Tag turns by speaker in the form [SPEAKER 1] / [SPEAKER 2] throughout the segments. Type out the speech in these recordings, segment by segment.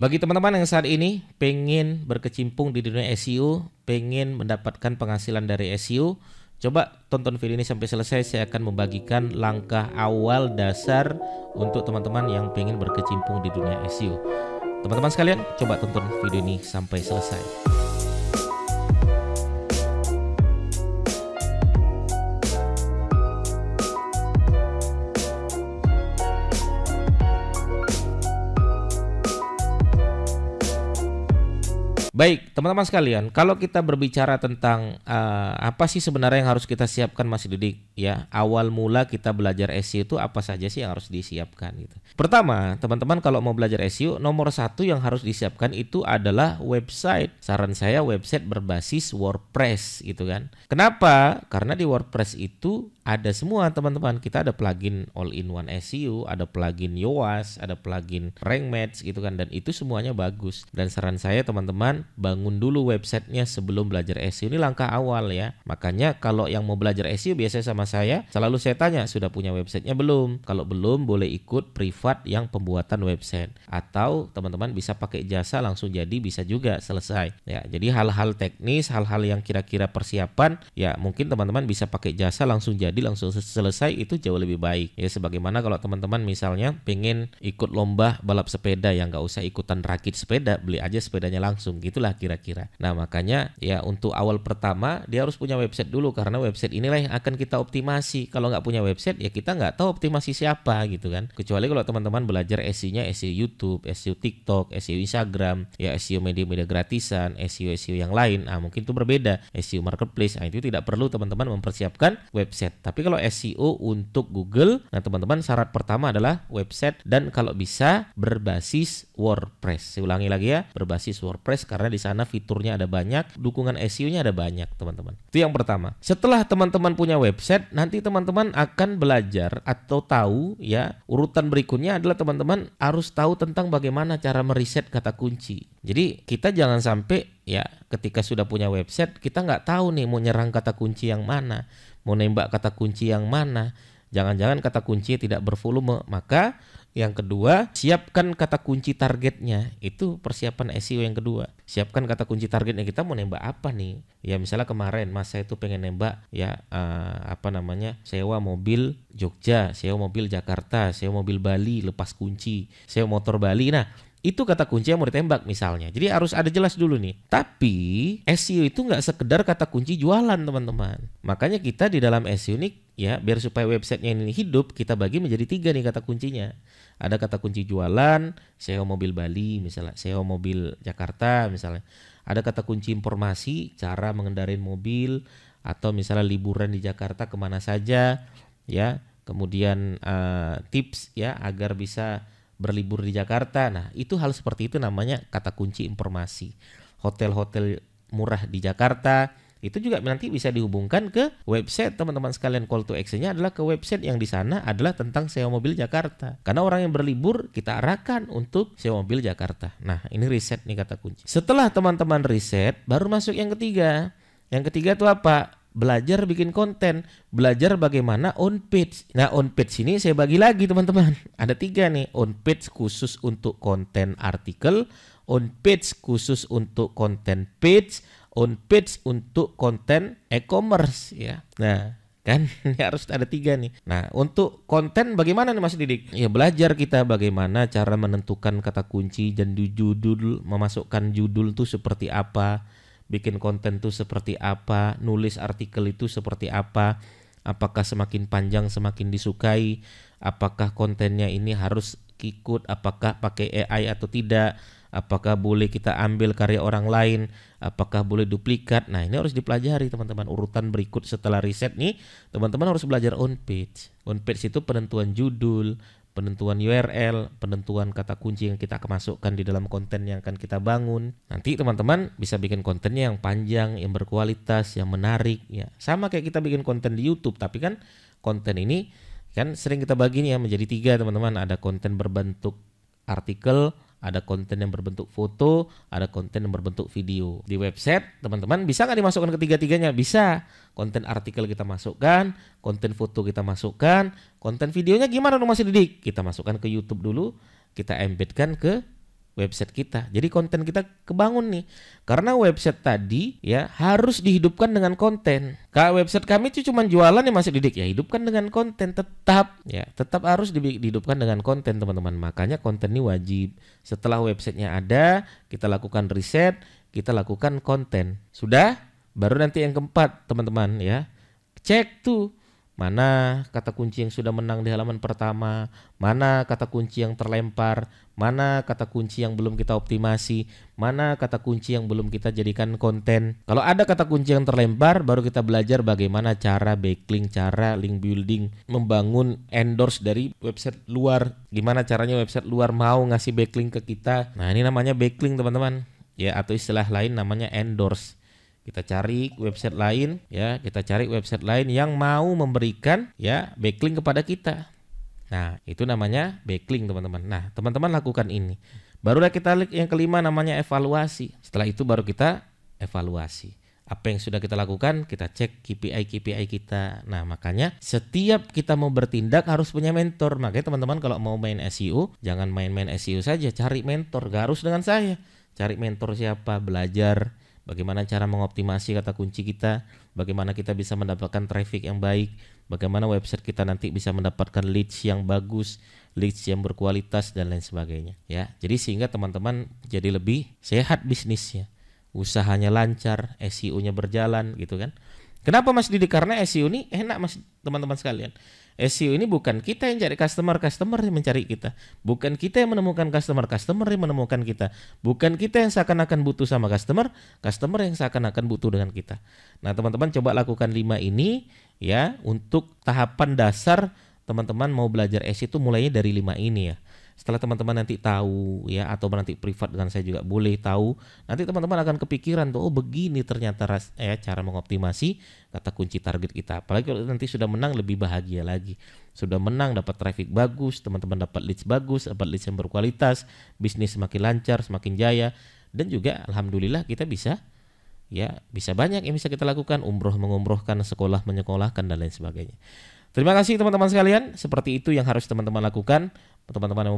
[SPEAKER 1] Bagi teman-teman yang saat ini pengen berkecimpung di dunia SEO, pengen mendapatkan penghasilan dari SEO, coba tonton video ini sampai selesai. Saya akan membagikan langkah awal dasar untuk teman-teman yang pengen berkecimpung di dunia SEO. Teman-teman sekalian, coba tonton video ini sampai selesai. Baik, teman-teman sekalian, kalau kita berbicara tentang apa sih sebenarnya yang harus kita siapkan, Mas Didik, ya, awal mula kita belajar SEO itu apa saja sih yang harus disiapkan gitu. Pertama, teman-teman kalau mau belajar SEO, nomor satu yang harus disiapkan itu adalah website. Saran saya website berbasis WordPress gitu kan. Kenapa? Karena di WordPress itu ada semua teman-teman. Kita ada plugin all-in-one SEO, ada plugin Yoast, ada plugin Rank Match gitu kan, dan itu semuanya bagus. Dan saran saya teman-teman, bangun dulu websitenya sebelum belajar SEO. Ini langkah awal ya. Makanya kalau yang mau belajar SEO biasanya sama saya, selalu saya tanya, sudah punya websitenya belum? Kalau belum, boleh ikut privat yang pembuatan website. Atau teman-teman bisa pakai jasa langsung jadi, bisa juga selesai. Ya, jadi hal-hal teknis, hal-hal yang kira-kira persiapan, ya mungkin teman-teman bisa pakai jasa langsung jadi, langsung selesai, itu jauh lebih baik. Ya, sebagaimana kalau teman-teman misalnya pengen ikut lomba balap sepeda, yang nggak usah ikutan rakit sepeda, beli aja sepedanya langsung. Gitulah kira-kira. Nah, makanya ya untuk awal pertama dia harus punya website dulu, karena website inilah yang akan kita optimasi. Kalau nggak punya website ya kita nggak tahu optimasi siapa gitu kan. Kecuali kalau teman-teman belajar SEO-nya SEO YouTube, SEO TikTok, SEO Instagram, ya SEO media-media gratisan, SEO yang lain. Nah, mungkin itu berbeda. SEO marketplace, nah itu tidak perlu teman-teman mempersiapkan website. Tapi kalau SEO untuk Google, nah teman-teman syarat pertama adalah website dan kalau bisa berbasis WordPress. Saya ulangi lagi ya, berbasis WordPress karena di sana fiturnya ada banyak, dukungan SEO-nya ada banyak, teman-teman. Itu yang pertama. Setelah teman-teman punya website, nanti teman-teman akan belajar atau tahu ya, urutan berikutnya adalah teman-teman harus tahu tentang bagaimana cara meriset kata kunci. Jadi kita jangan sampai ya ketika sudah punya website kita nggak tahu nih mau nyerang kata kunci yang mana, mau nembak kata kunci yang mana. Jangan-jangan kata kunci tidak bervolume. Maka yang kedua, siapkan kata kunci targetnya. Itu persiapan SEO yang kedua. Siapkan kata kunci targetnya, kita mau nembak apa nih? Ya misalnya kemarin Mas saya itu pengen nembak ya sewa mobil Jogja, sewa mobil Jakarta, sewa mobil Bali lepas kunci, sewa motor Bali. Nah, itu kata kunci yang mau ditembak misalnya. Jadi harus ada jelas dulu nih. Tapi SEO itu nggak sekedar kata kunci jualan teman-teman. Makanya kita di dalam SEO ini ya biar supaya websitenya ini hidup, kita bagi menjadi 3 nih kata kuncinya. Ada kata kunci jualan, sewa mobil Bali misalnya, sewa mobil Jakarta misalnya. Ada kata kunci informasi, cara mengendarai mobil, atau misalnya liburan di Jakarta kemana saja ya. Kemudian tips ya agar bisa berlibur di Jakarta. Nah, itu hal seperti itu namanya kata kunci informasi. Hotel-hotel murah di Jakarta itu juga nanti bisa dihubungkan ke website teman-teman sekalian. Call to action-nya adalah ke website yang di sana adalah tentang sewa mobil Jakarta. Karena orang yang berlibur kita arahkan untuk sewa mobil Jakarta. Nah, ini riset nih kata kunci. Setelah teman-teman riset, baru masuk yang ketiga. Yang ketiga itu apa? Belajar bikin konten, belajar bagaimana on page. Nah, on page ini saya bagi lagi teman-teman. Ada 3 nih, on page khusus untuk konten artikel, on page khusus untuk konten page, on page untuk konten e-commerce ya. Nah, kan harus ada 3 nih. Nah, untuk konten bagaimana nih Mas Didik? Ya belajar kita bagaimana cara menentukan kata kunci dan di judul, memasukkan judul tuh seperti apa, bikin konten tuh seperti apa, nulis artikel itu seperti apa, apakah semakin panjang semakin disukai, apakah kontennya ini harus ikut, apakah pakai AI atau tidak, apakah boleh kita ambil karya orang lain, apakah boleh duplikat. Nah, ini harus dipelajari teman-teman. Urutan berikut setelah riset nih, teman-teman harus belajar on page. On page itu penentuan judul, penentuan URL, penentuan kata kunci yang kita masukkan di dalam konten yang akan kita bangun. Nanti teman-teman bisa bikin kontennya yang panjang, yang berkualitas, yang menarik ya. Sama kayak kita bikin konten di YouTube, tapi kan konten ini kan sering kita bagi nih ya menjadi 3 teman-teman. Ada konten berbentuk artikel, ada konten yang berbentuk foto, ada konten yang berbentuk video. Di website teman-teman bisa nggak dimasukkan ketiga-tiganya? Bisa. Konten artikel kita masukkan, konten foto kita masukkan, konten videonya gimana dong Mas Didik? Kita masukkan ke YouTube dulu, kita embedkan ke website kita. Jadi konten kita kebangun nih. Karena website tadi ya harus dihidupkan dengan konten. Website kami itu cuma jualan ya Mas Didik, ya hidupkan dengan konten tetap ya, tetap harus dihidupkan dengan konten teman-teman. Makanya konten ini wajib. Setelah websitenya ada, kita lakukan riset, kita lakukan konten. Sudah? Baru nanti yang keempat teman-teman ya. Cek tuh mana kata kunci yang sudah menang di halaman pertama, mana kata kunci yang terlempar, mana kata kunci yang belum kita optimasi, mana kata kunci yang belum kita jadikan konten. Kalau ada kata kunci yang terlempar, baru kita belajar bagaimana cara backlink, cara link building, membangun endorse dari website luar. Gimana caranya website luar mau ngasih backlink ke kita. Nah, ini namanya backlink teman-teman. Ya, atau istilah lain namanya endorse. Kita cari website lain ya, kita cari website lain yang mau memberikan ya backlink kepada kita. Nah, itu namanya backlink teman-teman. Nah, teman-teman lakukan ini. Barulah kita yang kelima namanya evaluasi. Setelah itu baru kita evaluasi. Apa yang sudah kita lakukan, kita cek KPI kita. Nah, makanya setiap kita mau bertindak harus punya mentor. Makanya teman-teman kalau mau main SEO, jangan main-main SEO saja, cari mentor. Gak harus dengan saya. Cari mentor siapa, belajar bagaimana cara mengoptimasi kata kunci kita, bagaimana kita bisa mendapatkan traffic yang baik, bagaimana website kita nanti bisa mendapatkan leads yang bagus, leads yang berkualitas dan lain sebagainya ya. Jadi sehingga teman-teman jadi lebih sehat bisnisnya, usahanya lancar, SEO-nya berjalan gitu kan. Kenapa Mas Didi? Karena SEO ini enak Mas teman-teman sekalian. SEO ini bukan kita yang cari customer yang mencari kita. Bukan kita yang menemukan customer yang menemukan kita. Bukan kita yang seakan-akan butuh sama customer yang seakan-akan butuh dengan kita. Nah, teman-teman coba lakukan 5 ini ya untuk tahapan dasar teman-teman mau belajar SEO itu mulainya dari 5 ini ya. Setelah teman-teman nanti tahu ya, atau nanti privat dengan saya juga boleh tahu, nanti teman-teman akan kepikiran tuh, oh begini ternyata cara mengoptimasi kata kunci target kita. Apalagi kalau nanti sudah menang lebih bahagia lagi. Sudah menang dapat traffic bagus, teman-teman dapat leads bagus, dapat leads yang berkualitas, bisnis semakin lancar, semakin jaya, dan juga alhamdulillah kita bisa banyak yang bisa kita lakukan, mengumrohkan, sekolah menyekolahkan dan lain sebagainya. Terima kasih teman-teman sekalian. Seperti itu yang harus teman-teman lakukan. Teman-teman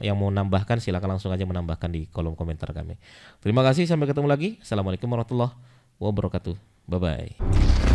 [SPEAKER 1] yang mau menambahkan silakan langsung aja menambahkan di kolom komentar kami. Terima kasih, sampai ketemu lagi. Assalamualaikum warahmatullahi wabarakatuh. Bye bye.